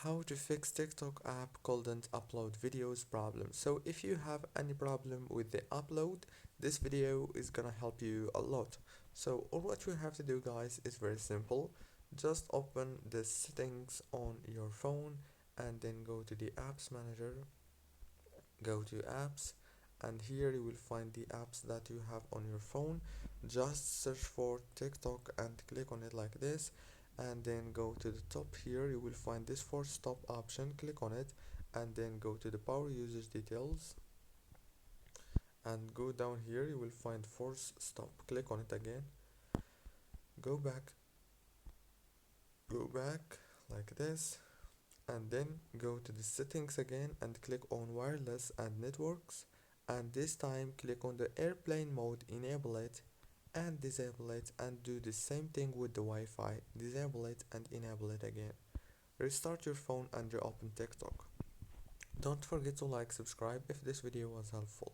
How to fix TikTok app couldn't upload videos problem. So if you have any problem with the upload, this video is gonna help you a lot. So all what you have to do, guys, is very simple. Just open the settings on your phone and then go to the apps manager, go to apps, and here you will find the apps that you have on your phone. Just search for TikTok and click on it like this, and then go to the top. Here you will find this force stop option, click on it, and then go to the power usage details and go down. Here you will find force stop, click on it again, go back, go back like this, and then go to the settings again and click on wireless and networks, and this time click on the airplane mode, enable it and disable it, and do the same thing with the Wi-Fi, disable it and enable it again. Restart your phone and reopen TikTok. Don't forget to like, subscribe if this video was helpful.